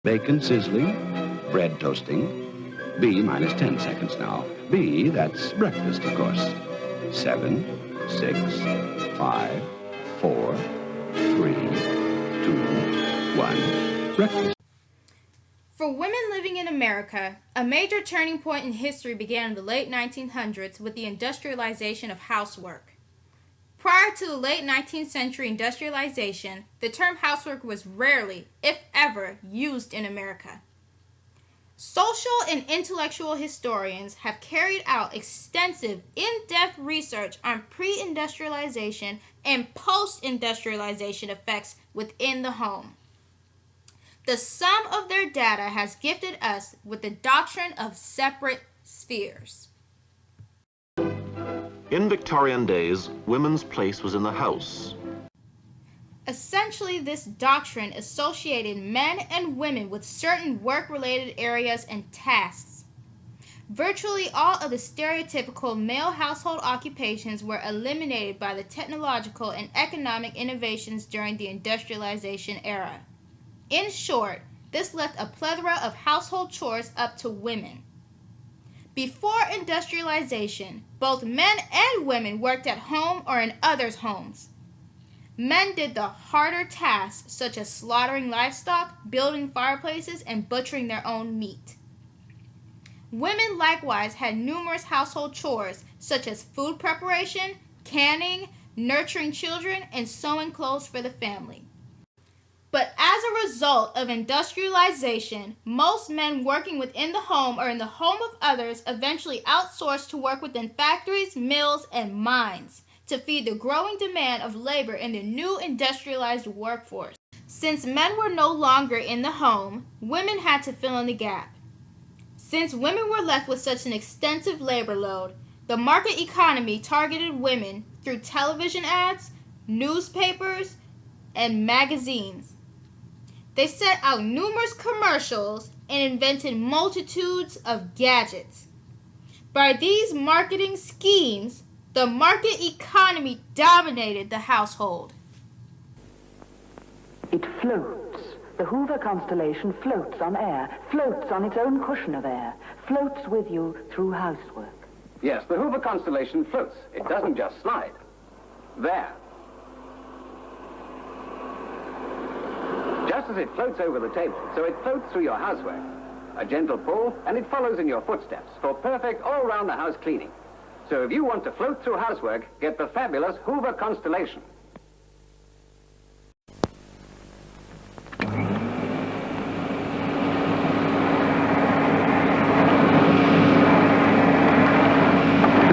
Bacon sizzling, bread toasting. B minus 10 seconds now. B, that's breakfast, of course. 7, 6, 5, 4, 3, 2, 1. Breakfast. For women living in America, a major turning point in history began in the late 1900s with the industrialization of housework. Prior to the late 19th century industrialization, the term housework was rarely, if ever, used in America. Social and intellectual historians have carried out extensive, in-depth research on pre-industrialization and post-industrialization effects within the home. The sum of their data has gifted us with the doctrine of separate spheres. In Victorian days, women's place was in the house. Essentially, this doctrine associated men and women with certain work-related areas and tasks. Virtually all of the stereotypical male household occupations were eliminated by the technological and economic innovations during the industrialization era. In short, this left a plethora of household chores up to women. Before industrialization, both men and women worked at home or in others' homes. Men did the harder tasks such as slaughtering livestock, building fireplaces, and butchering their own meat. Women likewise had numerous household chores such as food preparation, canning, nurturing children, and sewing clothes for the family. But as a result of industrialization, most men working within the home or in the home of others eventually outsourced to work within factories, mills, and mines to feed the growing demand of labor in the new industrialized workforce. Since men were no longer in the home, women had to fill in the gap. Since women were left with such an extensive labor load, the market economy targeted women through television ads, newspapers, and magazines. They set out numerous commercials and invented multitudes of gadgets. By these marketing schemes, the market economy dominated the household. It floats. The Hoover constellation floats on air, floats on its own cushion of air, floats with you through housework. Yes, the Hoover constellation floats. It doesn't just slide. There. Just as it floats over the table, so it floats through your housework. A gentle pull, and it follows in your footsteps for perfect all-round-the-house cleaning. So if you want to float through housework, get the fabulous Hoover constellation.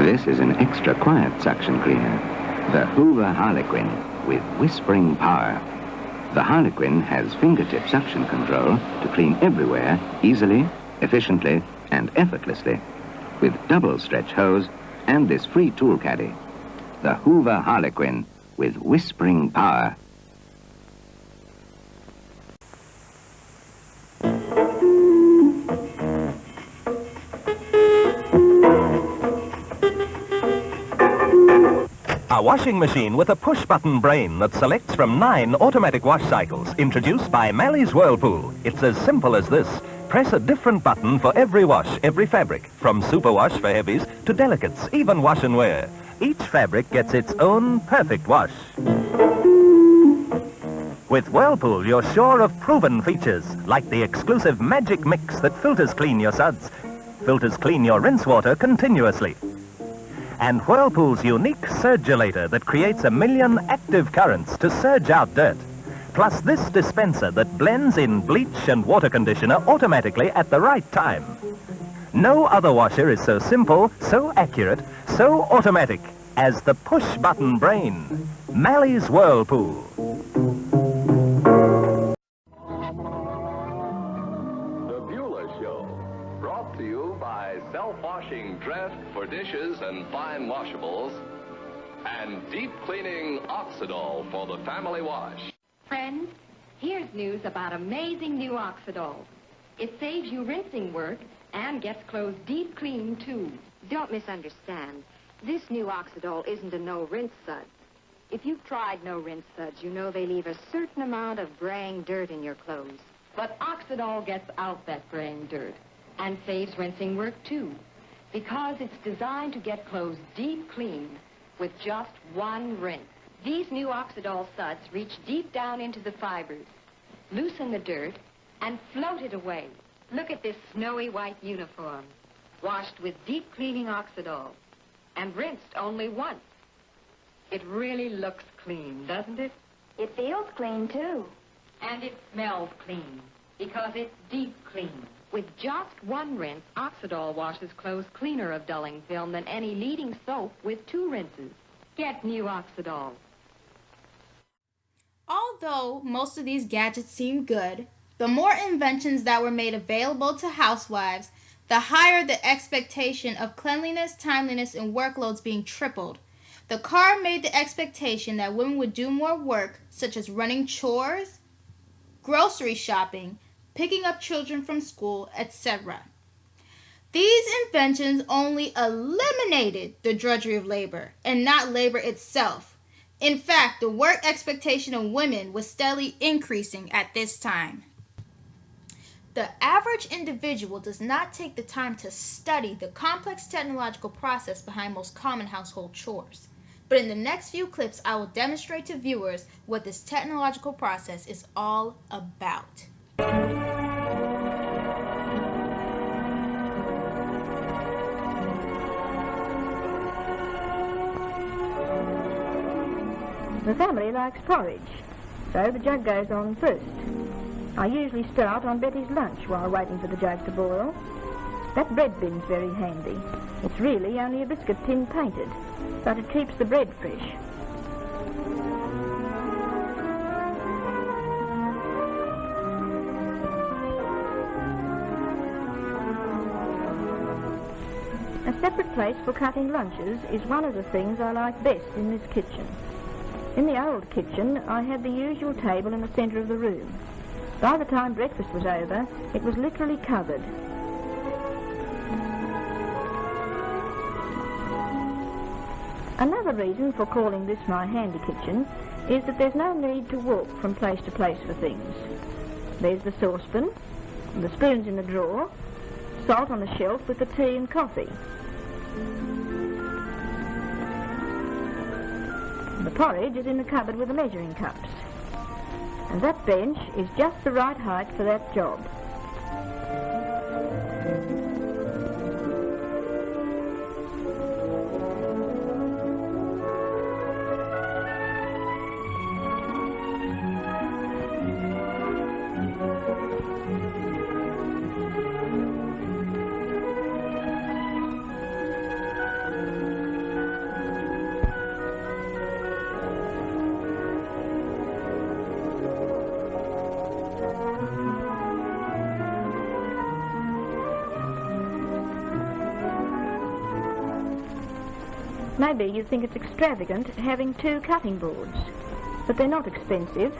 This is an extra quiet suction cleaner, the Hoover Harlequin with whispering power. The Harlequin has fingertip suction control to clean everywhere easily, efficiently, and effortlessly with double stretch hose and this free tool caddy. The Hoover Harlequin with whispering power. A washing machine with a push-button brain that selects from 9 automatic wash cycles introduced by Mally's Whirlpool. It's as simple as this. Press a different button for every wash, every fabric, from superwash for heavies to delicates, even wash and wear. Each fabric gets its own perfect wash. With Whirlpool, you're sure of proven features, like the exclusive magic mix that filters clean your suds, filters clean your rinse water continuously, and Whirlpool's unique surgulator that creates 1 million active currents to surge out dirt. Plus this dispenser that blends in bleach and water conditioner automatically at the right time. No other washer is so simple, so accurate, so automatic as the push-button brain. Mally's Whirlpool. Brought to you by self-washing Dreft for dishes and fine washables, and deep cleaning Oxidol for the family wash. Friends, here's news about amazing new Oxidol. It saves you rinsing work and gets clothes deep clean, too. Don't misunderstand. This new Oxidol isn't a no-rinse suds. If you've tried no-rinse suds, you know they leave a certain amount of graying dirt in your clothes. But Oxidol gets out that graying dirt and saves rinsing work too, because it's designed to get clothes deep clean with just one rinse. These new Oxidol suds reach deep down into the fibers, loosen the dirt, and float it away. Look at this snowy white uniform, washed with deep cleaning Oxidol and rinsed only once. It really looks clean, doesn't it? It feels clean, too. And it smells clean, because it's deep clean. With just one rinse, Oxidol washes clothes cleaner of dulling film than any leading soap with 2 rinses. Get new Oxidol. Although most of these gadgets seem good, the more inventions that were made available to housewives, the higher the expectation of cleanliness, timeliness, and workloads being tripled. The car made the expectation that women would do more work, such as running chores, grocery shopping, picking up children from school, etc. These inventions only eliminated the drudgery of labor, and not labor itself. In fact, the work expectation of women was steadily increasing at this time. The average individual does not take the time to study the complex technological process behind most common household chores. But in the next few clips, I will demonstrate to viewers what this technological process is all about. The family likes porridge, so the jug goes on first. I usually start on Betty's lunch while waiting for the jug to boil. That bread bin's very handy. It's really only a biscuit tin painted, but it keeps the bread fresh. A separate place for cutting lunches is one of the things I like best in this kitchen. In the old kitchen, I had the usual table in the centre of the room. By the time breakfast was over, it was literally covered. Another reason for calling this my handy kitchen is that there's no need to walk from place to place for things. There's the saucepan, the spoons in the drawer, salt on the shelf with the tea and coffee. The porridge is in the cupboard with the measuring cups. And that bench is just the right height for that job. Maybe you think it's extravagant having 2 cutting boards, but they're not expensive,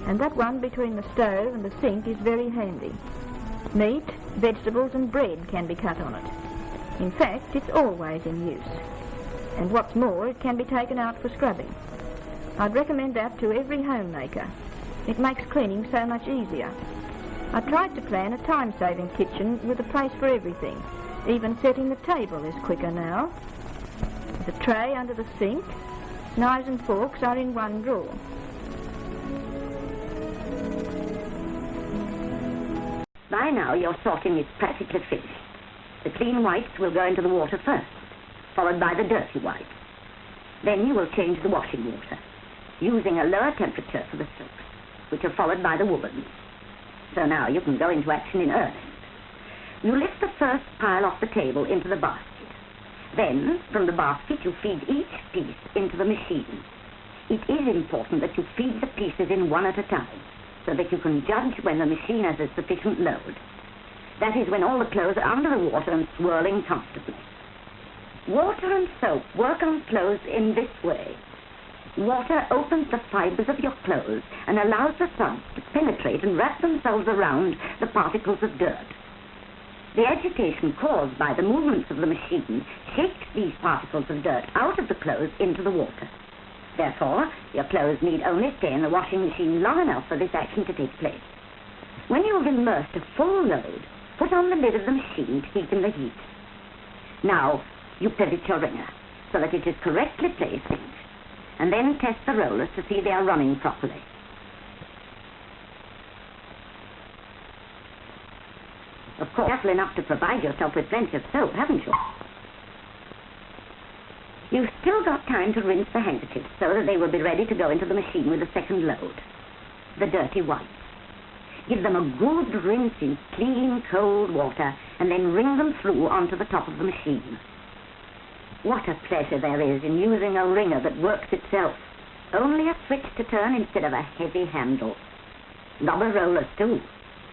and that one between the stove and the sink is very handy. Meat, vegetables and bread can be cut on it. In fact, it's always in use. And what's more, it can be taken out for scrubbing. I'd recommend that to every homemaker. It makes cleaning so much easier. I tried to plan a time-saving kitchen with a place for everything. Even setting the table is quicker now. The tray under the sink, knives and forks are in one drawer. By now your sorting is practically finished. The clean whites will go into the water first, followed by the dirty whites. Then you will change the washing water, using a lower temperature for the soaps, which are followed by the woollens. So now you can go into action in earnest. You lift the first pile off the table into the basket. Then, from the basket, you feed each piece into the machine. It is important that you feed the pieces in one at a time, so that you can judge when the machine has a sufficient load. That is when all the clothes are under the water and swirling comfortably. Water and soap work on clothes in this way. Water opens the fibers of your clothes and allows the suds to penetrate and wrap themselves around the particles of dirt. The agitation caused by the movements of the machine shakes these particles of dirt out of the clothes into the water. Therefore, your clothes need only stay in the washing machine long enough for this action to take place. When you have immersed a full load, put on the lid of the machine to keep in the heat. Now, you pivot your wringer so that it is correctly placed, and then test the rollers to see they are running properly. Of course, careful enough to provide yourself with plenty of soap, haven't you? You've still got time to rinse the handkerchiefs so that they will be ready to go into the machine with the second load, the dirty whites. Give them a good rinse in clean, cold water, and then wring them through onto the top of the machine. What a pleasure there is in using a wringer that works itself. Only a switch to turn instead of a heavy handle. Rubber rollers, too,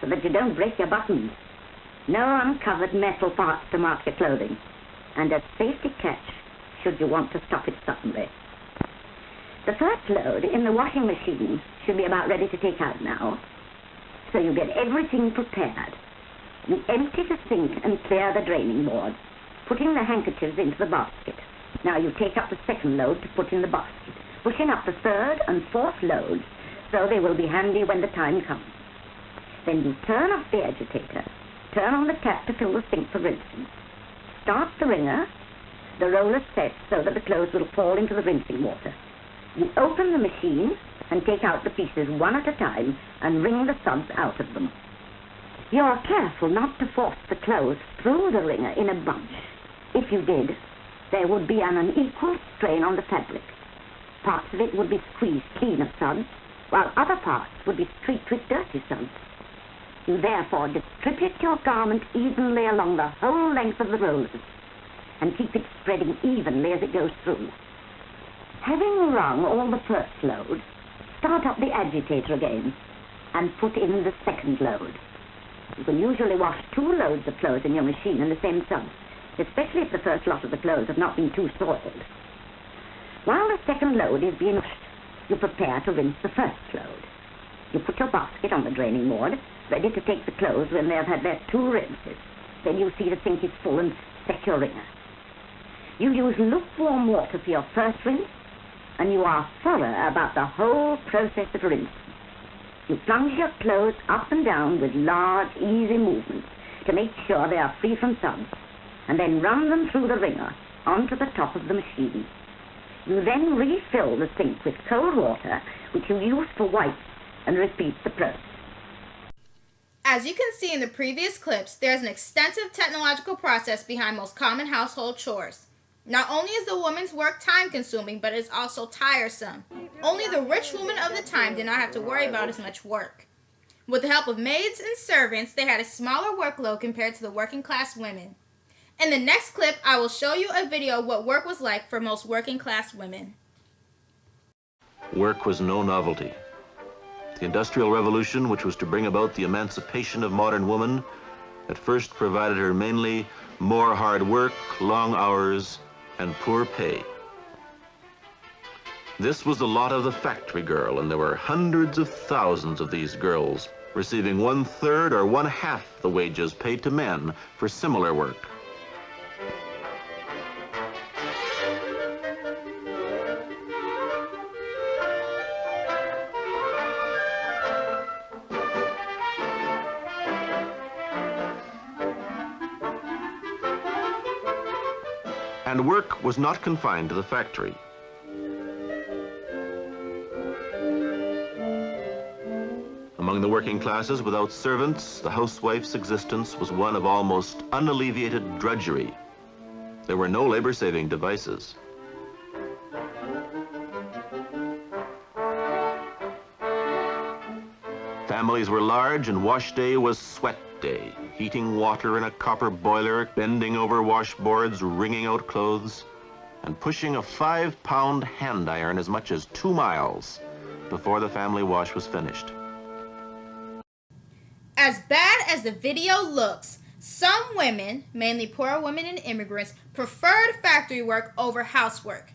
so that you don't break your buttons. No uncovered metal parts to mark your clothing. And a safety catch should you want to stop it suddenly. The first load in the washing machine should be about ready to take out now. So you get everything prepared. You empty the sink and clear the draining board, putting the handkerchiefs into the basket. Now you take up the second load to put in the basket, pushing up the third and fourth loads so they will be handy when the time comes. Then you turn off the agitator, turn on the tap to fill the sink for rinsing. Start the wringer. The roller sets so that the clothes will fall into the rinsing water. You open the machine and take out the pieces one at a time and wring the suds out of them. You're careful not to force the clothes through the wringer in a bunch. If you did, there would be an unequal strain on the fabric. Parts of it would be squeezed clean of suds, while other parts would be streaked with dirty suds. You therefore distribute your garment evenly along the whole length of the rollers and keep it spreading evenly as it goes through. Having wrung all the first load, start up the agitator again and put in the second load. You can usually wash 2 loads of clothes in your machine in the same suds, especially if the first lot of the clothes have not been too soiled. While the second load is being washed, you prepare to rinse the first load. You put your basket on the draining board, ready to take the clothes when they have had their 2 rinses. Then you see the sink is full and set your wringer. You use lukewarm water for your first rinse, and you are thorough about the whole process of rinsing. You plunge your clothes up and down with large, easy movements to make sure they are free from suds, and then run them through the wringer onto the top of the machine. You then refill the sink with cold water, which you use for wipes, and repeat the process. As you can see in the previous clips, there is an extensive technological process behind most common household chores. Not only is the woman's work time-consuming, but it is also tiresome. Only the rich women of the time did not have to worry about as much work. With the help of maids and servants, they had a smaller workload compared to the working-class women. In the next clip, I will show you a video of what work was like for most working-class women. Work was no novelty. The Industrial Revolution, which was to bring about the emancipation of modern woman, at first provided her mainly more hard work, long hours, and poor pay. This was the lot of the factory girl, and there were hundreds of thousands of these girls receiving 1/3 or 1/2 the wages paid to men for similar work. And work was not confined to the factory. Among the working classes without servants, the housewife's existence was one of almost unalleviated drudgery. There were no labor-saving devices. Families were large, and wash day was sweat day. Heating water in a copper boiler, bending over washboards, wringing out clothes, and pushing a 5-pound hand iron as much as 2 miles before the family wash was finished. As bad as the video looks, some women, mainly poor women and immigrants, preferred factory work over housework.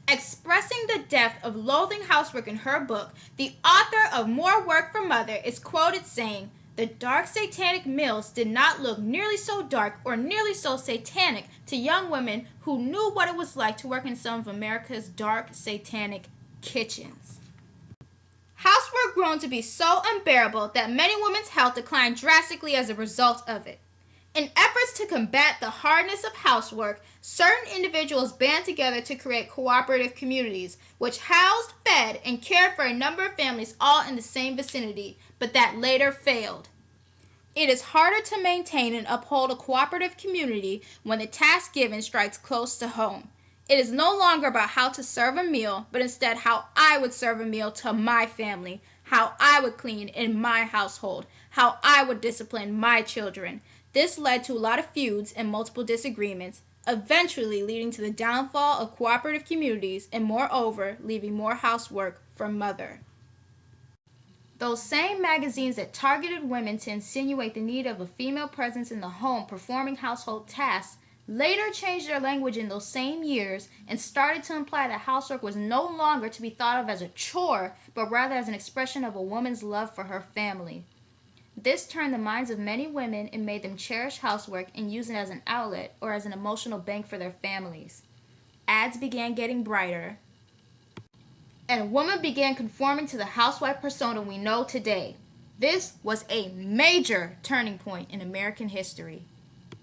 Expressing the depth of loathing housework in her book, the author of More Work for Mother is quoted saying, "The dark satanic mills did not look nearly so dark or nearly so satanic to young women who knew what it was like to work in some of America's dark satanic kitchens." Housework grown to be so unbearable that many women's health declined drastically as a result of it. In efforts to combat the hardness of housework, certain individuals band together to create cooperative communities, which housed, fed, and cared for a number of families all in the same vicinity, but that later failed. It is harder to maintain and uphold a cooperative community when the task given strikes close to home. It is no longer about how to serve a meal, but instead how I would serve a meal to my family, how I would clean in my household, how I would discipline my children. This led to a lot of feuds and multiple disagreements, eventually leading to the downfall of cooperative communities and, moreover, leaving more housework for mother. Those same magazines that targeted women to insinuate the need of a female presence in the home performing household tasks later changed their language in those same years and started to imply that housework was no longer to be thought of as a chore, but rather as an expression of a woman's love for her family. This turned the minds of many women and made them cherish housework and use it as an outlet or as an emotional bank for their families. Ads began getting brighter, and women began conforming to the housewife persona we know today. This was a major turning point in American history.